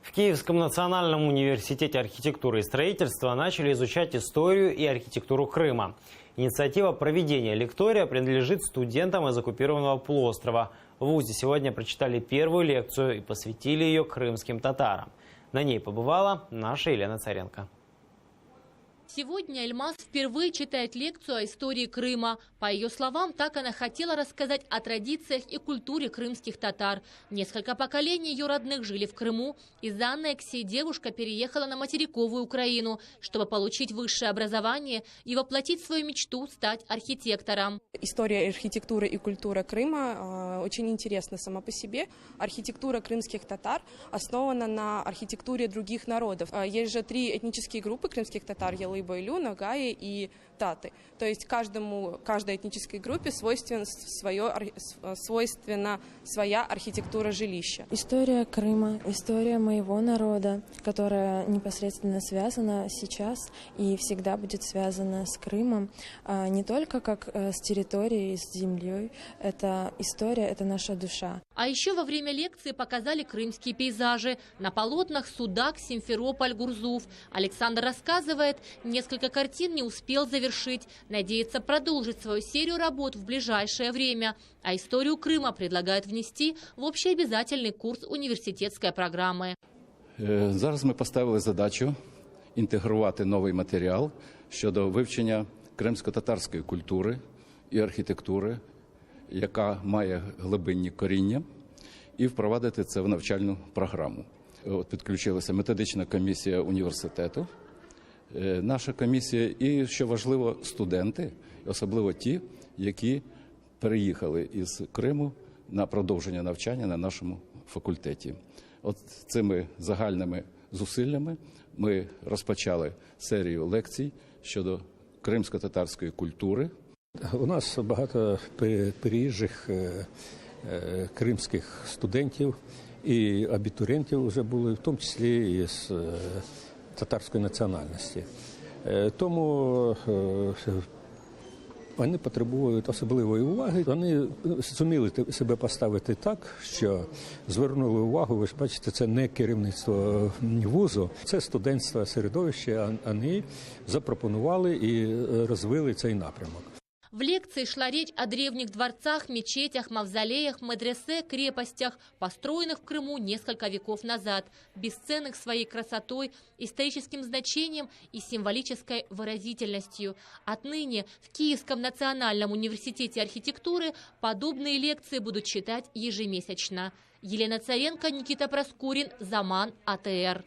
В Киевском национальном университете архитектуры и строительства начали изучать историю и архитектуру Крыма. Инициатива проведения лектория принадлежит студентам из оккупированного полуострова. В ВУЗе сегодня прочитали первую лекцию и посвятили ее крымским татарам. На ней побывала наша Елена Царенко. Сегодня Эльмаз впервые читает лекцию о истории Крыма. По ее словам, так она хотела рассказать о традициях и культуре крымских татар. Несколько поколений ее родных жили в Крыму. Из-за аннексии девушка переехала на материковую Украину, чтобы получить высшее образование и воплотить свою мечту стать архитектором. История архитектуры и культура Крыма очень интересна сама по себе. Архитектура крымских татар основана на архитектуре других народов. Есть же 3 этнические группы крымских татар – Ялы-Байлю, Нагаи и Таты. То есть каждой этнической группе свойственна своя архитектура жилища. История Крыма, история моего народа, которая непосредственно связана сейчас и всегда будет связана с Крымом, не только как с территорией, с землей. Это история, это наша душа. А еще во время лекции показали крымские пейзажи. На полотнах Судак, Симферополь, Гурзуф. Александр рассказывает, несколько картин не успел завершить. Надеется продолжить свою серию работ в ближайшее время. А историю Крыма предлагают внести в общеобязательный курс університетської програми. Зараз ми поставили задачу інтегрувати новий матеріал щодо вивчення кримсько-татарської культури і архітектури, яка має глибинні коріння, і впровадити це в навчальну програму. Підключилася методична комісія університету, наша комісія і, що важливо, студенти, особливо ті, які переїхали із Криму на продовження навчання на нашому факультеті. От цими загальними зусиллями ми розпочали серію лекцій щодо кримсько-татарської культури. У нас багато приїжджих кримських студентів і абітурієнтів вже були, в тому числі і з татарської національності. Тому вони потребують особливої уваги. Вони зуміли себе поставити так, що звернули увагу, ви ж бачите, це не керівництво вузу, це студентське середовище, вони запропонували і розвили цей напрямок. В лекции шла речь о древних дворцах, мечетях, мавзолеях, медресе, крепостях, построенных в Крыму несколько веков назад, бесценных своей красотой, историческим значением и символической выразительностью. Отныне в Киевском национальном университете архитектуры подобные лекции будут читать ежемесячно. Елена Царенко, Никита Проскурин, Заман, АТР.